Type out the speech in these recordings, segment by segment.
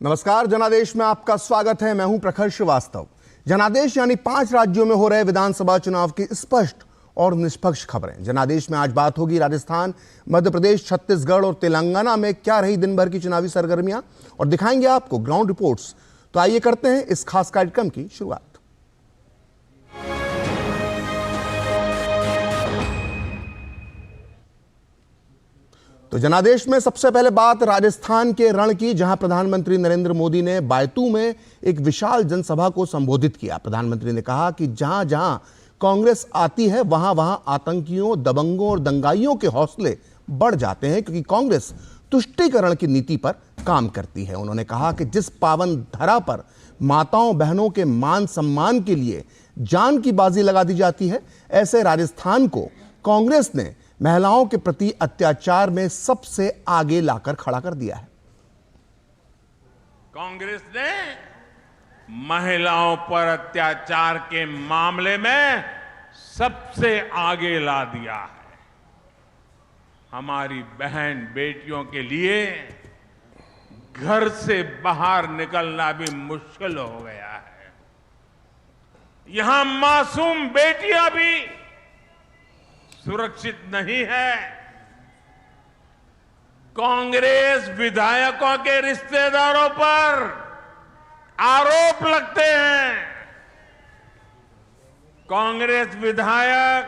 नमस्कार, जनादेश में आपका स्वागत है। मैं हूं प्रखर श्रीवास्तव। जनादेश यानी 5 राज्यों में हो रहे विधानसभा चुनाव की स्पष्ट और निष्पक्ष खबरें। जनादेश में आज बात होगी राजस्थान, मध्य प्रदेश, छत्तीसगढ़ और तेलंगाना में क्या रही दिन भर की चुनावी सरगर्मियां, और दिखाएंगे आपको ग्राउंड रिपोर्ट्स। तो आइए करते हैं इस खास कार्यक्रम की शुरुआत। तो जनादेश में सबसे पहले बात राजस्थान के रण की, जहां प्रधानमंत्री नरेंद्र मोदी ने बायतू में एक विशाल जनसभा को संबोधित किया। प्रधानमंत्री ने कहा कि जहां जहां कांग्रेस आती है वहां वहां आतंकियों, दबंगों और दंगाइयों के हौसले बढ़ जाते हैं, क्योंकि कांग्रेस तुष्टीकरण की नीति पर काम करती है। उन्होंने कहा कि जिस पावन धरा पर माताओं बहनों के मान सम्मान के लिए जान की बाजी लगा दी जाती है, ऐसे राजस्थान को कांग्रेस ने महिलाओं के प्रति अत्याचार में सबसे आगे लाकर खड़ा कर दिया है। कांग्रेस ने महिलाओं पर अत्याचार के मामले में सबसे आगे ला दिया है। हमारी बहन बेटियों के लिए घर से बाहर निकलना भी मुश्किल हो गया है। यहां मासूम बेटियां भी सुरक्षित नहीं है। कांग्रेस विधायकों के रिश्तेदारों पर आरोप लगते हैं। कांग्रेस विधायक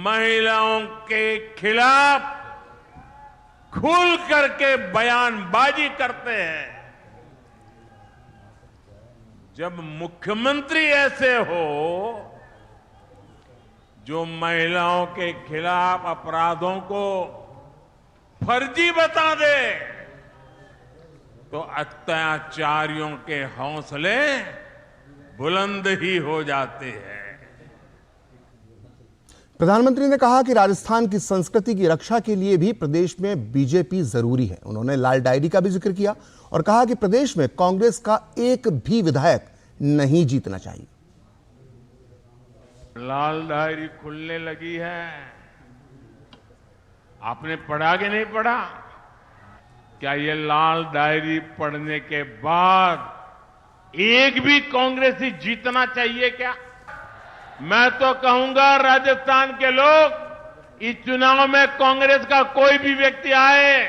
महिलाओं के खिलाफ खुल करके बयानबाजी करते हैं। जब मुख्यमंत्री ऐसे हो जो महिलाओं के खिलाफ अपराधों को फर्जी बता दे, तो अत्याचारियों के हौसले बुलंद ही हो जाते हैं। प्रधानमंत्री ने कहा कि राजस्थान की संस्कृति की रक्षा के लिए भी प्रदेश में बीजेपी जरूरी है। उन्होंने लाल डायरी का भी जिक्र किया और कहा कि प्रदेश में कांग्रेस का एक भी विधायक नहीं जीतना चाहिए। लाल डायरी खुलने लगी है। आपने पढ़ा कि नहीं पढ़ा? क्या ये लाल डायरी पढ़ने के बाद एक भी कांग्रेसी जीतना चाहिए क्या? मैं तो कहूंगा राजस्थान के लोग, इस चुनाव में कांग्रेस का कोई भी व्यक्ति आए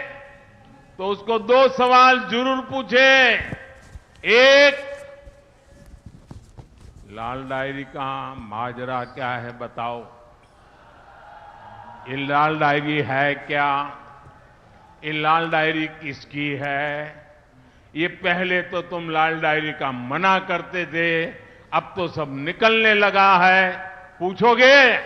तो उसको 2 सवाल जरूर पूछे। एक, लाल डायरी का माजरा क्या है बताओ। ये लाल डायरी है क्या? ये लाल डायरी किसकी है? ये पहले तो तुम लाल डायरी का मना करते थे, अब तो सब निकलने लगा है। पूछोगे?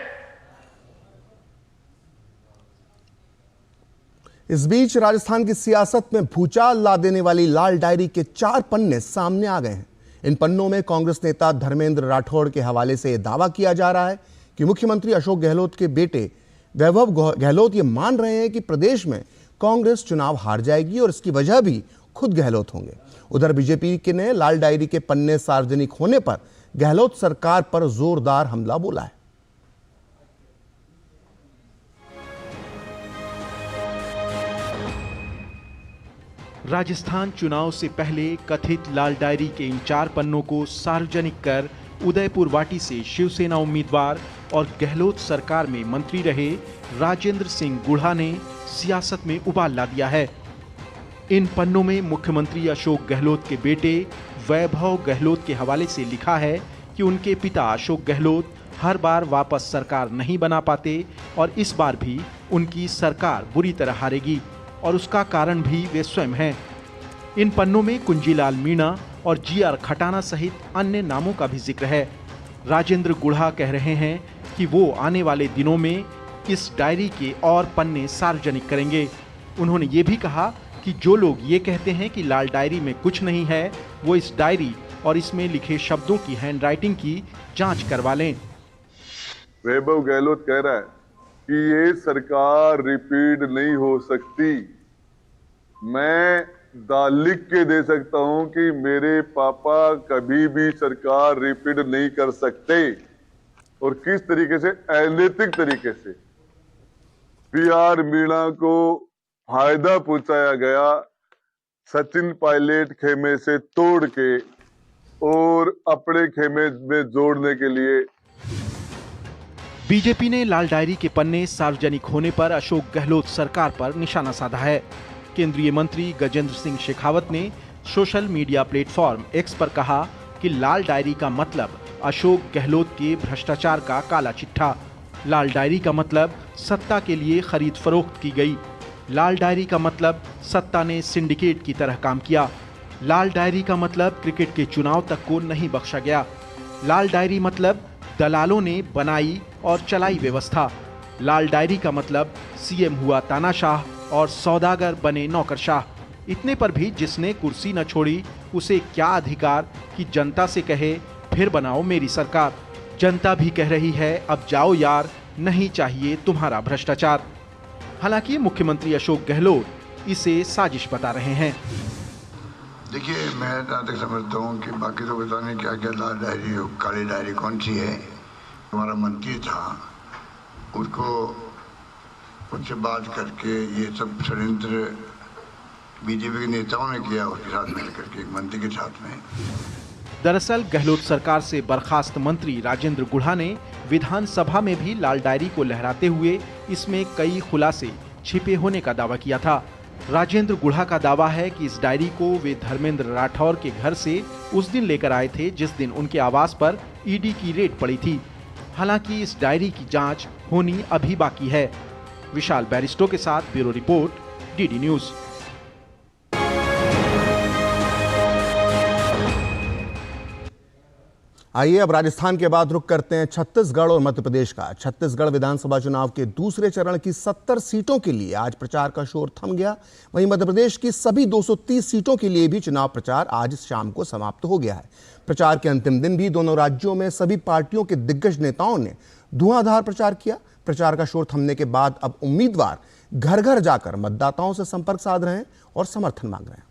इस बीच राजस्थान की सियासत में भूचाल ला देने वाली लाल डायरी के 4 पन्ने सामने आ गए हैं। इन पन्नों में कांग्रेस नेता धर्मेंद्र राठौड़ के हवाले से यह दावा किया जा रहा है कि मुख्यमंत्री अशोक गहलोत के बेटे वैभव गहलोत ये मान रहे हैं कि प्रदेश में कांग्रेस चुनाव हार जाएगी और इसकी वजह भी खुद गहलोत होंगे। उधर बीजेपी के ने लाल डायरी के पन्ने सार्वजनिक होने पर गहलोत सरकार पर जोरदार हमला बोला है। राजस्थान चुनाव से पहले कथित लाल डायरी के इन 4 पन्नों को सार्वजनिक कर उदयपुर वाटी से शिवसेना उम्मीदवार और गहलोत सरकार में मंत्री रहे राजेंद्र सिंह गुढ़ा ने सियासत में उबाल ला दिया है। इन पन्नों में मुख्यमंत्री अशोक गहलोत के बेटे वैभव गहलोत के हवाले से लिखा है कि उनके पिता अशोक गहलोत हर बार वापस सरकार नहीं बना पाते और इस बार भी उनकी सरकार बुरी तरह हारेगी और उसका कारण भी वे स्वयं हैं। इन पन्नों में कुंजीलाल मीणा और जीआर खटाना सहित अन्य नामों का भी जिक्र है। राजेंद्र गुढ़ा कह रहे हैं कि वो आने वाले दिनों में इस डायरी के और पन्ने सार्वजनिक करेंगे। उन्होंने ये भी कहा कि जो लोग ये कहते हैं कि लाल डायरी में कुछ नहीं है, वो इस डायरी और इसमें लिखे शब्दों की हैंडराइटिंग की जांच करवा लें। वैभव गहलोत कह रहा है कि ये सरकार रिपीट नहीं हो सकती। मैं लिख के दे सकता हूं कि मेरे पापा कभी भी सरकार रिपीट नहीं कर सकते। और किस तरीके से, अनैतिक तरीके से पीआर मीणा को फायदा पहुंचाया गया, सचिन पायलट खेमे से तोड़ के और अपने खेमे में जोड़ने के लिए बीजेपी ने लाल डायरी के पन्ने सार्वजनिक होने पर अशोक गहलोत सरकार पर निशाना साधा है। केंद्रीय मंत्री गजेंद्र सिंह शेखावत ने सोशल मीडिया प्लेटफॉर्म एक्स पर कहा कि लाल डायरी का मतलब अशोक गहलोत के भ्रष्टाचार का काला चिट्ठा। लाल डायरी का मतलब सत्ता के लिए खरीद फरोख्त की गई। लाल डायरी का मतलब सत्ता ने सिंडिकेट की तरह काम किया। लाल डायरी का मतलब क्रिकेट के चुनाव तक को नहीं बख्शा गया। लाल डायरी मतलब दलालों ने बनाई और चलाई व्यवस्था। लाल डायरी का मतलब सीएम हुआ तानाशाह और सौदागर बने नौकरशाह। इतने पर भी जिसने कुर्सी न छोड़ी उसे क्या अधिकार कि जनता से कहे फिर बनाओ मेरी सरकार। जनता भी कह रही है अब जाओ यार, नहीं चाहिए तुम्हारा भ्रष्टाचार। हालांकि मुख्यमंत्री अशोक गहलोत इसे साजिश बता रहे हैं। देखिए, मैं जहाँ तक समझता हूँ कि बाकी तो बताने क्या क्या लाल डायरी और काली डायरी कौन सी है। हमारा मंत्री था, उसको उससे बात करके ये सब षड्यंत्र बीजेपी के नेताओं ने किया, उसके साथ मिलकर के एक मंत्री के साथ में। दरअसल गहलोत सरकार से बर्खास्त मंत्री राजेंद्र गुढ़ा ने विधानसभा में भी लाल डायरी को लहराते हुए इसमें कई खुलासे छिपे होने का दावा किया था। राजेंद्र गुढ़ा का दावा है कि इस डायरी को वे धर्मेंद्र राठौर के घर से उस दिन लेकर आए थे जिस दिन उनके आवास पर ईडी की रेड पड़ी थी। हालांकि इस डायरी की जांच होनी अभी बाकी है। विशाल बैरिस्टो के साथ ब्यूरो रिपोर्ट, डीडी न्यूज। आइए अब राजस्थान के बाद रुख करते हैं छत्तीसगढ़ और मध्य प्रदेश का। छत्तीसगढ़ विधानसभा चुनाव के दूसरे चरण की 70 सीटों के लिए आज प्रचार का शोर थम गया। वहीं मध्य प्रदेश की सभी 230 सीटों के लिए भी चुनाव प्रचार आज शाम को समाप्त हो गया है। प्रचार के अंतिम दिन भी दोनों राज्यों में सभी पार्टियों के दिग्गज नेताओं ने धुआंधार प्रचार किया। प्रचार का शोर थमने के बाद अब उम्मीदवार घर घर जाकर मतदाताओं से संपर्क साध रहे हैं और समर्थन मांग रहे हैं।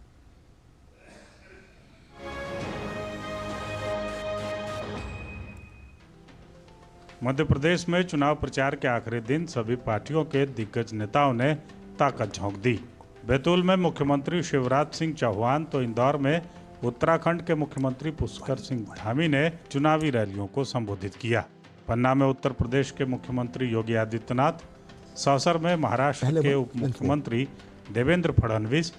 मध्य प्रदेश में चुनाव प्रचार के आखिरी दिन सभी पार्टियों के दिग्गज नेताओं ने ताकत झोंक दी। बैतूल में मुख्यमंत्री शिवराज सिंह चौहान तो इंदौर में उत्तराखंड के मुख्यमंत्री पुष्कर सिंह धामी ने चुनावी रैलियों को संबोधित किया। पन्ना में उत्तर प्रदेश के मुख्यमंत्री योगी आदित्यनाथ, सौसर में महाराष्ट्र के उप मुख्यमंत्री देवेंद्र फडणवीस,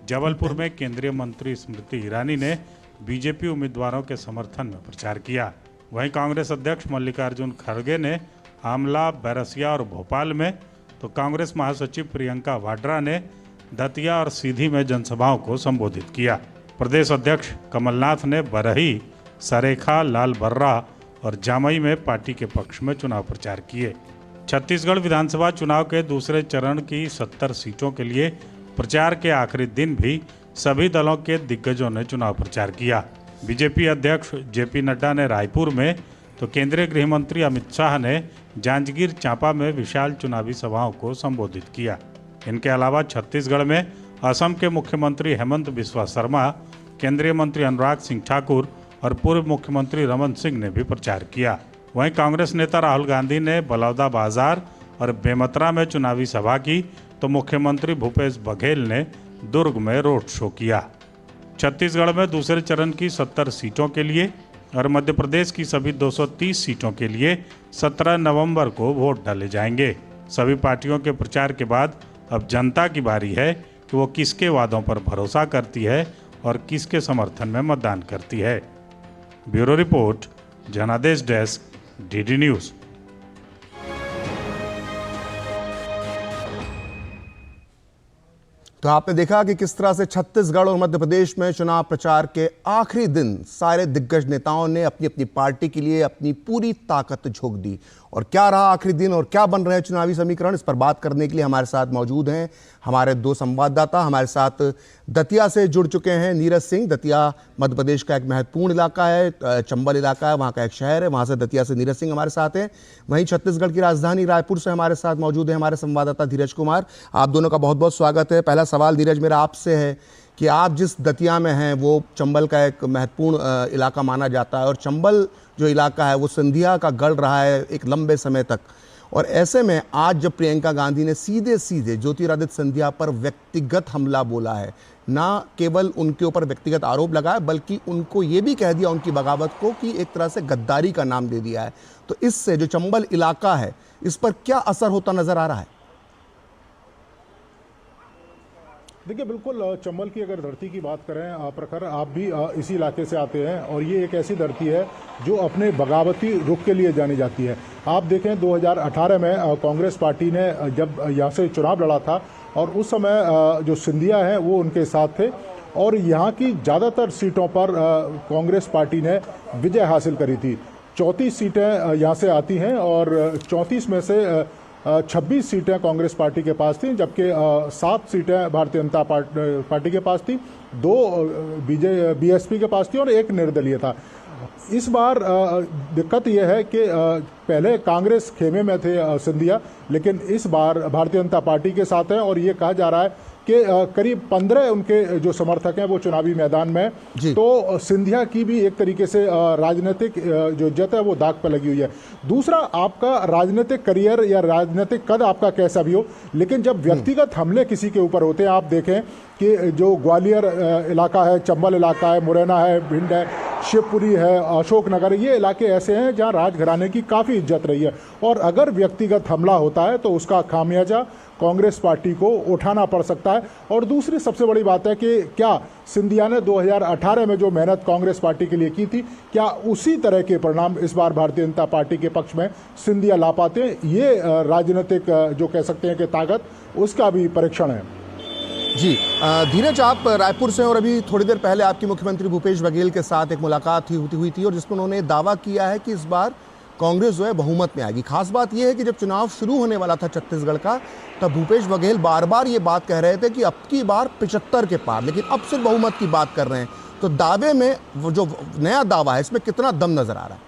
जबलपुर में केंद्रीय मंत्री स्मृति ईरानी ने बीजेपी उम्मीदवारों के समर्थन में प्रचार किया। वहीं कांग्रेस अध्यक्ष मल्लिकार्जुन खड़गे ने आमला, बैरसिया और भोपाल में, तो कांग्रेस महासचिव प्रियंका वाड्रा ने दतिया और सीधी में जनसभाओं को संबोधित किया। प्रदेश अध्यक्ष कमलनाथ ने बरही, सरेखा, लालबर्रा और जामई में पार्टी के पक्ष में चुनाव प्रचार किए। छत्तीसगढ़ विधानसभा चुनाव के दूसरे चरण की 70 सीटों के लिए प्रचार के आखिरी दिन भी सभी दलों के दिग्गजों ने चुनाव प्रचार किया। बीजेपी अध्यक्ष जेपी नड्डा ने रायपुर में, तो केंद्रीय गृह मंत्री अमित शाह ने जांजगीर चांपा में विशाल चुनावी सभाओं को संबोधित किया। इनके अलावा छत्तीसगढ़ में असम के मुख्यमंत्री हेमंत बिस्वा शर्मा, केंद्रीय मंत्री अनुराग सिंह ठाकुर और पूर्व मुख्यमंत्री रमन सिंह ने भी प्रचार किया। वहीं कांग्रेस नेता राहुल गांधी ने बलौदा बाजार और बेमतरा में चुनावी सभा की, तो मुख्यमंत्री भूपेश बघेल ने दुर्ग में रोड शो किया। छत्तीसगढ़ में दूसरे चरण की 70 सीटों के लिए और मध्य प्रदेश की सभी 230 सीटों के लिए 17 नवंबर को वोट डाले जाएंगे। सभी पार्टियों के प्रचार के बाद अब जनता की बारी है कि वो किसके वादों पर भरोसा करती है और किसके समर्थन में मतदान करती है। ब्यूरो रिपोर्ट, जनादेश डेस्क, डीडी न्यूज़। तो आपने देखा कि किस तरह से छत्तीसगढ़ और मध्य प्रदेश में चुनाव प्रचार के आखिरी दिन सारे दिग्गज नेताओं ने अपनी अपनी पार्टी के लिए अपनी पूरी ताकत झोंक दी। और क्या रहा आखिरी दिन और क्या बन रहे हैं चुनावी समीकरण, इस पर बात करने के लिए हमारे साथ मौजूद हैं हमारे दो संवाददाता। हमारे साथ दतिया से जुड़ चुके हैं नीरज सिंह। दतिया मध्य प्रदेश का एक महत्वपूर्ण इलाका है, चंबल इलाका है, वहाँ का एक शहर है। वहाँ से दतिया से नीरज सिंह हमारे साथ हैं। वहीं छत्तीसगढ़ की राजधानी रायपुर से हमारे साथ मौजूद है हमारे संवाददाता धीरज कुमार। आप दोनों का बहुत बहुत स्वागत है। पहला सवाल धीरज मेरा आपसे है कि आप जिस दतिया में हैं वो चंबल का एक महत्वपूर्ण इलाका माना जाता है और चंबल जो इलाका है वो सिंधिया का गढ़ रहा है एक लंबे समय तक, और ऐसे में आज जब प्रियंका गांधी ने सीधे सीधे ज्योतिरादित्य सिंधिया पर व्यक्तिगत हमला बोला है, ना केवल उनके ऊपर व्यक्तिगत आरोप लगाया बल्कि उनको ये भी कह दिया उनकी बगावत को कि एक तरह से गद्दारी का नाम दे दिया है, तो इससे जो चंबल इलाका है इस पर क्या असर होता नजर आ रहा है? देखिए, बिल्कुल चंबल की अगर धरती की बात करें प्रखर, आप भी इसी इलाके से आते हैं और ये एक ऐसी धरती है जो अपने बगावती रुख के लिए जानी जाती है। आप देखें 2018 में कांग्रेस पार्टी ने जब यहाँ से चुनाव लड़ा था और उस समय जो सिंधिया हैं वो उनके साथ थे और यहाँ की ज़्यादातर सीटों पर कांग्रेस पार्टी ने विजय हासिल करी थी। 34 सीटें यहाँ से आती हैं और 34 में से 26 सीटें कांग्रेस पार्टी के पास थी, जबकि 7 सीटें भारतीय जनता पार्टी के पास थी, 2 बीएसपी के पास थी और 1 निर्दलीय था। इस बार दिक्कत यह है कि पहले कांग्रेस खेमे में थे सिंधिया, लेकिन इस बार भारतीय जनता पार्टी के साथ हैं और ये कहा जा रहा है कि करीब 15 उनके जो समर्थक हैं वो चुनावी मैदान में, तो सिंधिया की भी एक तरीके से राजनीतिक जो इज्जत है वो दाग पर लगी हुई है। दूसरा, आपका राजनीतिक करियर या राजनीतिक कद आपका कैसा भी हो, लेकिन जब व्यक्तिगत हमले किसी के ऊपर होते हैं, आप देखें कि जो ग्वालियर इलाका है, चंबल इलाका है, मुरैना है, भिंड है, शिवपुरी है, अशोकनगर, ये इलाके ऐसे हैं जहां राजघराने की काफ़ी इज्जत रही है और अगर व्यक्तिगत हमला होता है तो उसका खामियाजा कांग्रेस पार्टी को उठाना पड़ सकता है। और दूसरी सबसे बड़ी बात है कि क्या सिंधिया ने 2018 में जो मेहनत कांग्रेस पार्टी के लिए की थी, क्या उसी तरह के परिणाम इस बार भारतीय जनता पार्टी के पक्ष में सिंधिया ला पाते हैं? ये राजनीतिक जो कह सकते हैं कि ताकत, उसका भी परीक्षण है। जी धीरज, आप रायपुर से और अभी थोड़ी देर पहले आपकी मुख्यमंत्री भूपेश बघेल के साथ एक मुलाकात हुई थी और जिसमें उन्होंने दावा किया है कि इस बार कांग्रेस जो है बहुमत में आएगी। खास बात यह है कि जब चुनाव शुरू होने वाला था छत्तीसगढ़ का, तब भूपेश बघेल बार बार ये बात कह रहे थे कि अब की बार 75 के पार, लेकिन अब सिर्फ बहुमत की बात कर रहे हैं। तो दावे में वो जो नया दावा है इसमें कितना दम नजर आ रहा है?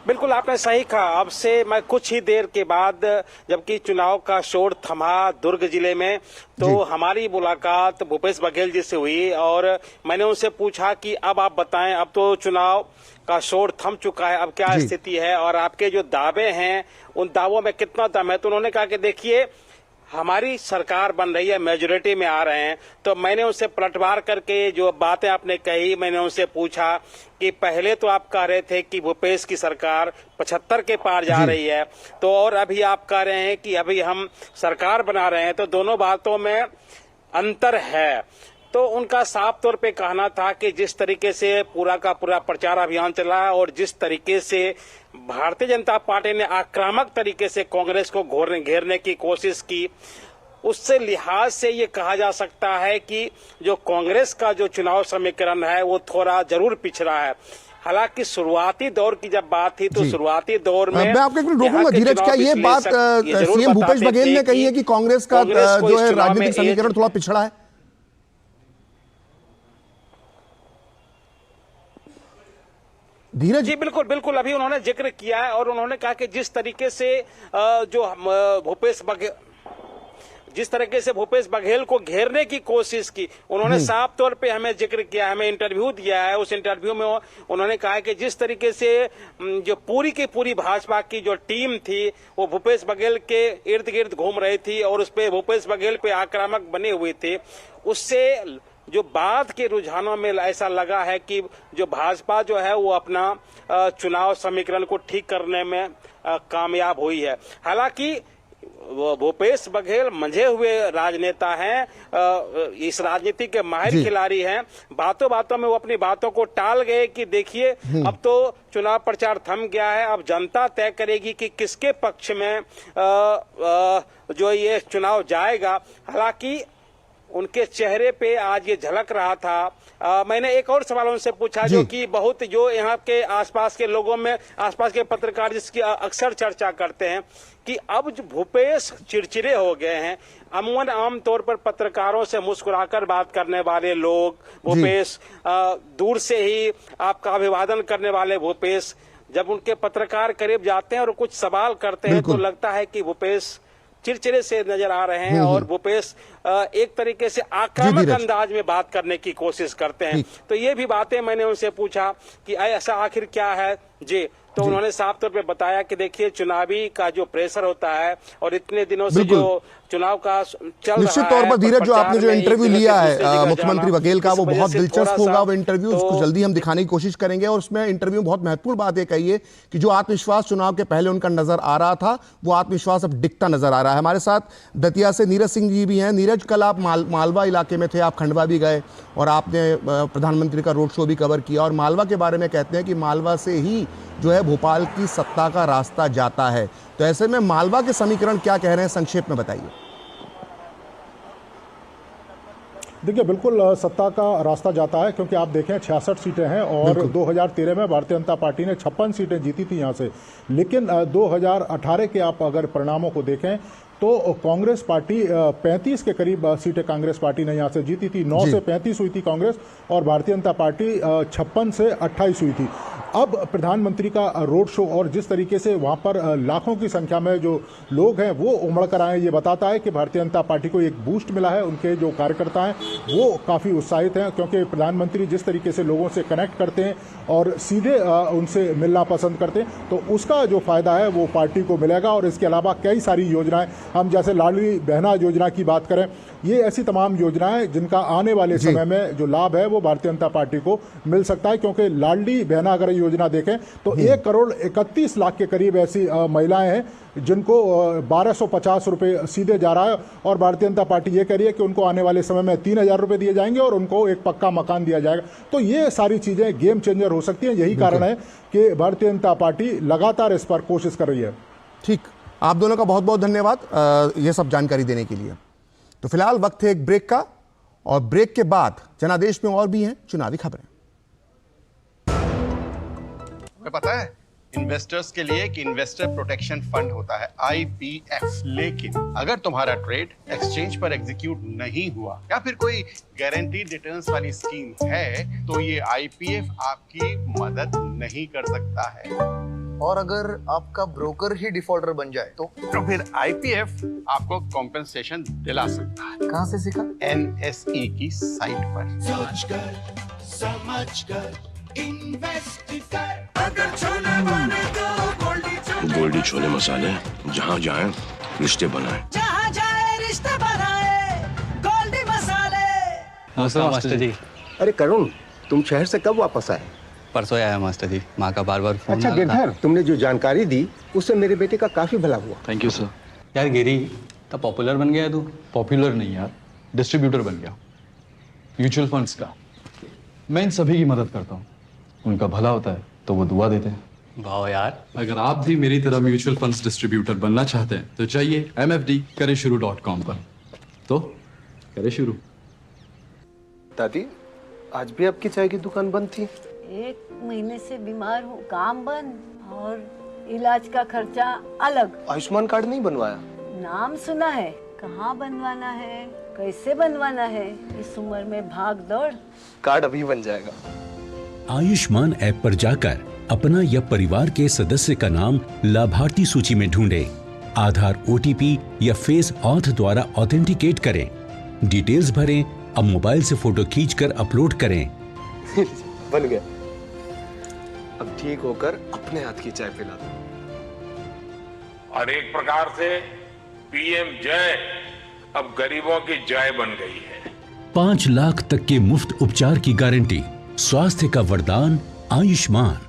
बिल्कुल आपने सही कहा। अब से मैं कुछ ही देर के बाद जबकि चुनाव का शोर थमा दुर्ग जिले में, तो हमारी मुलाकात भूपेश बघेल जी से हुई और मैंने उनसे पूछा कि अब आप बताएं, अब तो चुनाव का शोर थम चुका है, अब क्या स्थिति है और आपके जो दावे हैं उन दावों में कितना दम है? तो उन्होंने कहा कि देखिए, हमारी सरकार बन रही है, मेजोरिटी में आ रहे हैं। तो मैंने उनसे पलटवार करके जो बातें आपने कही, मैंने उनसे पूछा कि पहले तो आप कह रहे थे कि भूपेश की सरकार 75 के पार जा रही है, तो और अभी आप कह रहे हैं कि अभी हम सरकार बना रहे हैं, तो दोनों बातों में अंतर है। तो उनका साफ तौर पे कहना था कि जिस तरीके से पूरा का पूरा प्रचार अभियान चला है और जिस तरीके से भारतीय जनता पार्टी ने आक्रामक तरीके से कांग्रेस को घेरने की कोशिश की, उससे लिहाज से ये कहा जा सकता है कि जो कांग्रेस का जो चुनाव समीकरण है वो थोड़ा जरूर पिछड़ा है। हालांकि शुरुआती दौर की जब बात थी तो शुरुआती दौर में मैं आपको एक मिनट रोकूंगा धीरज, क्या ये बात सीएम भूपेश बघेल ने कही है कि कांग्रेस का जो है राजनीतिक समीकरण थोड़ा पिछड़ा है? धीरज जी बिल्कुल बिल्कुल, अभी उन्होंने जिक्र किया है और उन्होंने कहा कि जिस तरीके से भूपेश बघेल को घेरने की कोशिश की, उन्होंने साफ तौर पे हमें जिक्र किया, हमें इंटरव्यू दिया है। उस इंटरव्यू में उन्होंने कहा कि जिस तरीके से जो पूरी की पूरी भाजपा की जो टीम थी वो भूपेश बघेल के इर्द गिर्द घूम रही थी और उस पे भूपेश बघेल पे आक्रामक बने हुए थे, उससे जो बाद के रुझानों में ऐसा लगा है कि जो भाजपा जो है वो अपना चुनाव समीकरण को ठीक करने में कामयाब हुई है। हालांकि भूपेश बघेल मंझे हुए राजनेता हैं, इस राजनीति के माहिर खिलाड़ी हैं। बातों बातों में वो अपनी बातों को टाल गए कि देखिए अब तो चुनाव प्रचार थम गया है, अब जनता तय करेगी कि किसके पक्ष में जो ये चुनाव जाएगा। हालांकि उनके चेहरे पे आज ये झलक रहा था। मैंने एक और सवाल उनसे पूछा जो कि बहुत जो यहाँ के आसपास के लोगों में, आसपास के पत्रकार जिसकी अक्सर चर्चा करते हैं कि अब जो भूपेश चिड़चिड़े हो गए हैं। अमूमन आमतौर पर पत्रकारों से मुस्कुराकर बात करने वाले लोग, भूपेश दूर से ही आपका अभिवादन करने वाले भूपेश, जब उनके पत्रकार करीब जाते हैं और कुछ सवाल करते हैं तो लगता है कि भूपेश चिड़चिड़े से नजर आ रहे हैं और भूपेश एक तरीके से आक्रामक अंदाज में बात करने की कोशिश करते हैं। तो ये भी बातें मैंने उनसे पूछा कि ऐसा आखिर क्या है जी, तो उन्होंने साफ तौर पे बताया कि देखिए चुनावी का जो प्रेशर होता है और इतने दिनों से जो चुनाव का चल निश्चित तौर पर धीरज, जो आपने जो इंटरव्यू लिया है मुख्यमंत्री बघेल का, वो बहुत दिलचस्प होगा वो इंटरव्यू, उसको जल्दी हम दिखाने की कोशिश करेंगे। और उसमें इंटरव्यू में बहुत महत्वपूर्ण बात ये कही है कि जो आत्मविश्वास चुनाव के पहले उनका नजर आ रहा था, वो आत्मविश्वास अब दिखता नजर आ रहा है। हमारे साथ दतिया से नीरज सिंह जी भी हैं। नीरज, कल आप मालवा इलाके में थे, आप खंडवा भी गए और आपने प्रधानमंत्री का रोड शो भी कवर किया, और मालवा के बारे में कहते हैं कि मालवा से ही जो है भोपाल की सत्ता का रास्ता जाता है। तो ऐसे में मालवा के समीकरण क्या कह रहे हैं, संक्षेप में बताइए। देखिए, बिल्कुल सत्ता का रास्ता जाता है, क्योंकि आप देखें 66 सीटें हैं और 2013 में भारतीय जनता पार्टी ने 56 सीटें जीती थी यहाँ से। लेकिन 2018 के आप अगर परिणामों को देखें तो कांग्रेस पार्टी 35 के करीब सीटें कांग्रेस पार्टी ने यहाँ से जीती थी। 9 से 35 हुई थी कांग्रेस और भारतीय जनता पार्टी 56 से 28 हुई थी। अब प्रधानमंत्री का रोड शो और जिस तरीके से वहाँ पर लाखों की संख्या में जो लोग हैं वो उमड़ कर आए, ये बताता है कि भारतीय जनता पार्टी को एक बूस्ट मिला है। उनके जो कार्यकर्ता हैं वो काफ़ी उत्साहित हैं, क्योंकि प्रधानमंत्री जिस तरीके से लोगों से कनेक्ट करते हैं और सीधे उनसे मिलना पसंद करते हैं, तो उसका जो फायदा है वो पार्टी को मिलेगा। और इसके अलावा कई सारी योजनाएं, हम जैसे लाडली बहना योजना की बात करें, ये ऐसी तमाम योजनाएं जिनका आने वाले समय में जो लाभ है वो भारतीय जनता पार्टी को मिल सकता है। क्योंकि लाडली बहना अगर योजना देखें तो 1,31,00,000 के करीब ऐसी महिलाएं हैं जिनको 1,250 रुपये सीधे जा रहा है, और भारतीय जनता पार्टी ये कह रही है कि उनको आने वाले समय में 3,000 रुपये दिए जाएंगे और उनको एक पक्का मकान दिया जाएगा। तो ये सारी चीजें गेम चेंजर हो सकती हैं। यही कारण है कि भारतीय जनता पार्टी लगातार इस पर कोशिश कर रही है। ठीक, आप दोनों का बहुत बहुत धन्यवाद ये सब जानकारी देने के लिए। तो फिलहाल वक्त है एक ब्रेक का, और ब्रेक के बाद जनादेश में और भी हैं चुनावी खबरें। तुम्हें पता है इन्वेस्टर्स के लिए एक इन्वेस्टर प्रोटेक्शन फंड होता है, IPF। लेकिन अगर तुम्हारा ट्रेड एक्सचेंज पर एग्जीक्यूट नहीं हुआ या फिर कोई गारंटीड रिटर्न्स वाली स्कीम है, तो ये IPF आपकी मदद नहीं कर सकता है। और अगर आपका ब्रोकर ही डिफॉल्टर बन जाए तो फिर IPF आपको कॉम्पेंसेशन दिला सकता है। कहाँ से सीखा? NSE की साइट पर। समझ कर इन्वेस्ट कर, अगर छोले बने तो गोल्डी छोले मसाले, जहाँ जाए रिश्ते बनाए, जहाँ जाए रिश्ते बनाए, गोल्डी मसाले। नमस्ते मास्टर जी। अरे करुण, तुम शहर से कब वापस आए? परसों आया मास्टर जी, माँ का बार बार फोन। अच्छा गिरधर, तुमने जो जानकारी दी उससे मेरे बेटे का काफी भला हुआ। Thank you sir. यार गिरी, तो पॉपुलर बन गया तू। पॉपुलर नहीं यार, डिस्ट्रीब्यूटर बन गया म्यूचुअल फंड्स का। मैं इन सभी की मदद करता हूँ, उनका भला होता है तो वो दुआ देते हैं। वाह यार, अगर आप भी मेरी तरह म्यूचुअल फंड्स डिस्ट्रीब्यूटर बनना चाहते हैं तो चाहिए mfd-शुरू.com पर। तो करें शुरू। दादी, आज भी आपकी चाय की दुकान बंद थी? 1 महीने से बीमार हूँ, काम बंद और इलाज का खर्चा अलग। आयुष्मान कार्ड नहीं बनवाया? नाम सुना है, कहाँ बनवाना है, कैसे बनवाना है, इस उम्र में भाग दौड़। कार्ड अभी बन जाएगा। आयुष्मान ऐप पर जाकर अपना या परिवार के सदस्य का नाम लाभार्थी सूची में ढूंढें, आधार, OTP या फेस ऑथ द्वारा ऑथेंटिकेट करें, डिटेल्स भरें, अब मोबाइल से फोटो खींचकर अपलोड करें। बन गया। अब ठीक होकर अपने हाथ की चाय पिला दो। और एक प्रकार से PM जय अब गरीबों की जय बन गई है। 5 लाख तक के मुफ्त उपचार की गारंटी, स्वास्थ्य का वरदान आयुष्मान।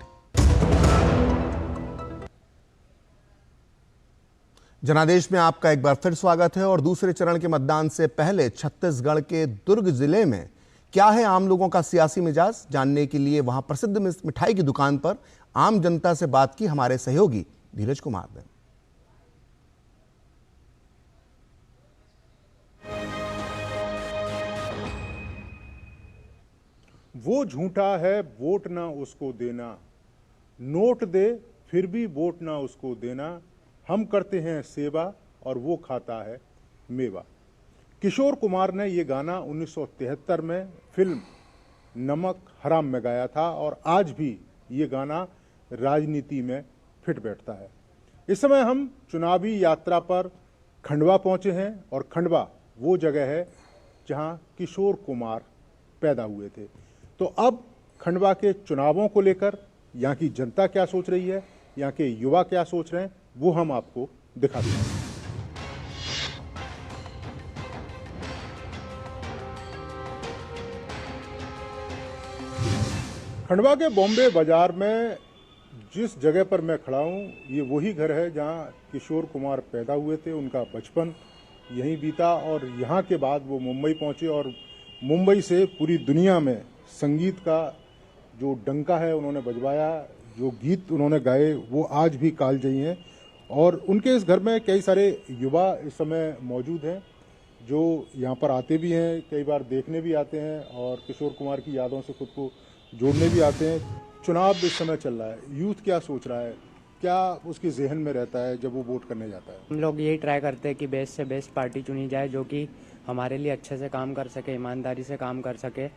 जनादेश में आपका एक बार फिर स्वागत है। और दूसरे चरण के मतदान से पहले छत्तीसगढ़ के दुर्ग जिले में क्या है आम लोगों का सियासी मिजाज, जानने के लिए वहां प्रसिद्ध मिठाई की दुकान पर आम जनता से बात की हमारे सहयोगी धीरज कुमार ने। वो झूठा है वोट ना उसको देना, नोट दे फिर भी वोट ना उसको देना, हम करते हैं सेवा और वो खाता है मेवा। किशोर कुमार ने ये गाना 1973 में फिल्म नमक हराम में गाया था और आज भी ये गाना राजनीति में फिट बैठता है। इस समय हम चुनावी यात्रा पर खंडवा पहुंचे हैं और खंडवा वो जगह है जहां किशोर कुमार पैदा हुए थे। तो अब खंडवा के चुनावों को लेकर यहाँ की जनता क्या सोच रही है, यहाँ के युवा क्या सोच रहे हैं, वो हम आपको दिखाते हैं। खंडवा के बॉम्बे बाजार में जिस जगह पर मैं खड़ा हूँ, ये वही घर है जहाँ किशोर कुमार पैदा हुए थे। उनका बचपन यहीं बीता और यहाँ के बाद वो मुंबई पहुँचे और मुंबई से पूरी दुनिया में संगीत का जो डंका है उन्होंने बजवाया, जो गीत उन्होंने गाए वो आज भी कालजयी हैं। और उनके इस घर में कई सारे युवा इस समय मौजूद हैं जो यहाँ पर आते भी हैं, कई बार देखने भी आते हैं और किशोर कुमार की यादों से खुद को जोड़ने भी आते हैं। चुनाव इस समय चल रहा है, यूथ क्या सोच रहा है, क्या उसके जहन में रहता है जब वो वोट करने जाता है? हम लोग यही ट्राई करते हैं कि बेस्ट से बेस्ट पार्टी चुनी जाए जो कि हमारे लिए अच्छे से काम कर सके, ईमानदारी से काम कर सके।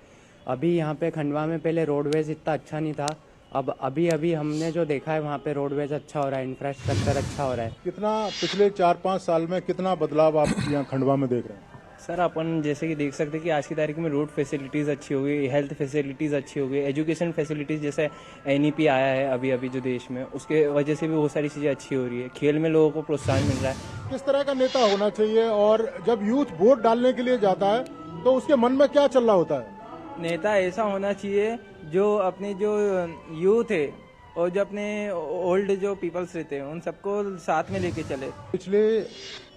अभी यहाँ पे खंडवा में पहले रोडवेज इतना अच्छा नहीं था, अब अभी हमने जो देखा है वहाँ पे रोडवेज अच्छा हो रहा है, इंफ्रास्ट्रक्चर अच्छा हो रहा है। कितना पिछले 4-5 साल में कितना बदलाव आप यहाँ खंडवा में देख रहे हैं? सर अपन जैसे कि देख सकते हैं कि आज की तारीख में रोड फैसिलिटीज़ अच्छी हो गई, हेल्थ फैसिलिटीज़ अच्छी हो गई, एजुकेशन फैसिलिटीज़ जैसे NEP आया है अभी जो देश में, उसके वजह से भी बहुत सारी चीज़ें अच्छी हो रही है। खेल में लोगों को प्रोत्साहन मिल रहा है। किस तरह का नेता होना चाहिए और जब यूथ वोट डालने के लिए जाता है तो उसके मन में क्या चल रहा होता है? नेता ऐसा होना चाहिए जो अपने जो यूथ है और जो अपने ओल्ड जो पीपल्स रहते हैं उन सबको साथ में लेके चले। पिछले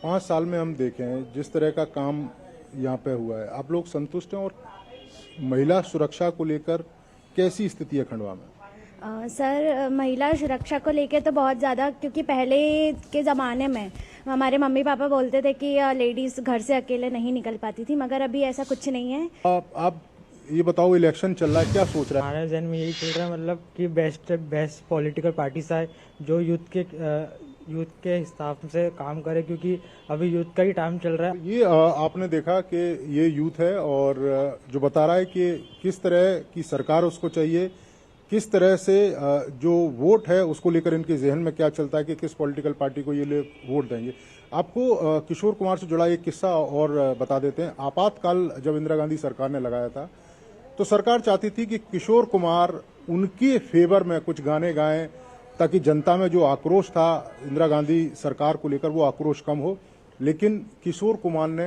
5 साल में हम देखें जिस तरह का काम यहाँ पे हुआ है, आप लोग संतुष्ट हैं? और महिला सुरक्षा को लेकर कैसी स्थिति है खंडवा में? सर महिला सुरक्षा को लेकर तो बहुत ज़्यादा, क्योंकि पहले के ज़माने में हमारे मम्मी पापा बोलते थे कि लेडीज़ घर से अकेले नहीं निकल पाती थी, मगर अभी ऐसा कुछ नहीं है। आप ये बताओ, इलेक्शन चल रहा है, क्या सोच रहा है? हमारे जहन में यही चल रहा है मतलब कि बेस्ट पॉलिटिकल पार्टीज आए जो यूथ के हिसाब से काम करे, क्योंकि अभी यूथ का ही टाइम चल रहा है। ये आपने देखा कि ये यूथ है और जो बता रहा है कि किस तरह की सरकार उसको चाहिए, किस तरह से जो वोट है उसको लेकर इनके जहन में क्या चलता है कि किस पॉलिटिकल पार्टी को ये लोग वोट देंगे। आपको किशोर कुमार से जुड़ा एक किस्सा और बता देते हैं। आपातकाल जब इंदिरा गांधी सरकार ने लगाया था तो सरकार चाहती थी कि किशोर कुमार उनके फेवर में कुछ गाने गाएं ताकि जनता में जो आक्रोश था इंदिरा गांधी सरकार को लेकर वो आक्रोश कम हो, लेकिन किशोर कुमार ने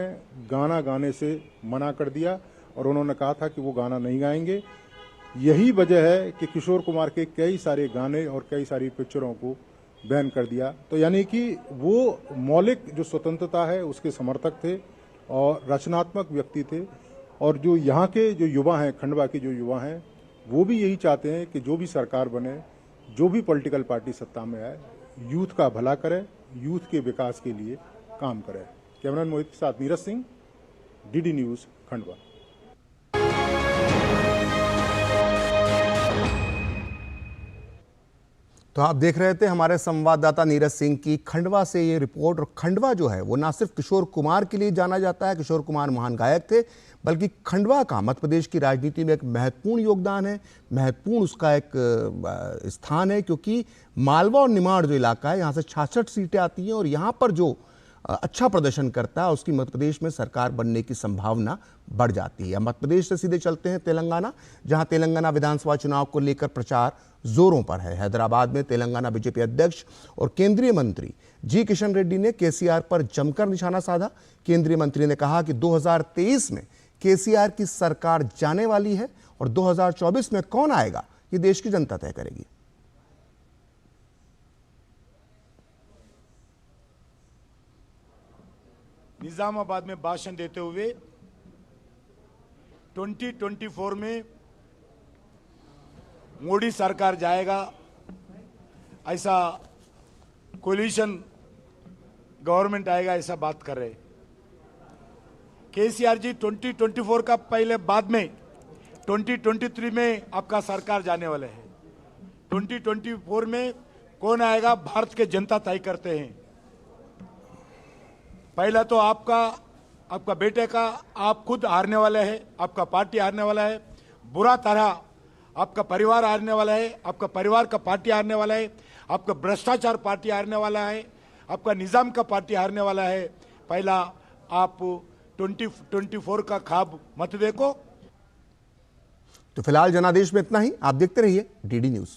गाना गाने से मना कर दिया और उन्होंने कहा था कि वो गाना नहीं गाएंगे। यही वजह है कि किशोर कुमार के कई सारे गाने और कई सारी पिक्चरों को बैन कर दिया। तो यानी कि वो मौलिक जो स्वतंत्रता है उसके समर्थक थे और रचनात्मक व्यक्ति थे। और जो यहाँ के जो युवा हैं, खंडवा के जो युवा हैं, वो भी यही चाहते हैं कि जो भी सरकार बने, जो भी पॉलिटिकल पार्टी सत्ता में आए, यूथ का भला करे, यूथ के विकास के लिए काम करे। कैमरामैन मोहित के साथ नीरज सिंह, DD न्यूज़, खंडवा। तो आप देख रहे थे हमारे संवाददाता नीरज सिंह की खंडवा से ये रिपोर्ट। और खंडवा जो है वो ना सिर्फ किशोर कुमार के लिए जाना जाता है, किशोर कुमार महान गायक थे, बल्कि खंडवा का मध्य प्रदेश की राजनीति में एक महत्वपूर्ण योगदान है, महत्वपूर्ण उसका एक स्थान है, क्योंकि मालवा और निमाड़ जो इलाका है यहाँ से 66 सीटें आती हैं और यहाँ पर जो अच्छा प्रदर्शन करता है उसकी मध्य प्रदेश में सरकार बनने की संभावना बढ़ जाती है। मध्य प्रदेश से सीधे चलते हैं तेलंगाना, जहां तेलंगाना विधानसभा चुनाव को लेकर प्रचार जोरों पर है। हैदराबाद में तेलंगाना बीजेपी अध्यक्ष और केंद्रीय मंत्री जी किशन रेड्डी ने केसीआर पर जमकर निशाना साधा। केंद्रीय मंत्री ने कहा कि 2023 में केसीआर की सरकार जाने वाली है और 2024 में कौन आएगा ये देश की जनता तय करेगी। निजामाबाद में भाषण देते हुए 2024 में मोदी सरकार जाएगा, ऐसा कोलिशन गवर्नमेंट आएगा, ऐसा बात कर रहे। केसीआर जी 2024 का पहले बाद में 2023 में आपका सरकार जाने वाले है। 2024 में कौन आएगा भारत के जनता तय करते हैं। पहला तो आपका बेटे का आप खुद हारने वाले हैं, आपका पार्टी हारने वाला है, बुरा तरह आपका परिवार हारने वाला है, आपका परिवार का पार्टी हारने वाला है, आपका भ्रष्टाचार पार्टी हारने वाला है, आपका निजाम का पार्टी हारने वाला है। पहला आप 2024 का ख्वाब मत देखो। तो फिलहाल जनादेश में इतना ही। आप देखते रहिए डीडी न्यूज।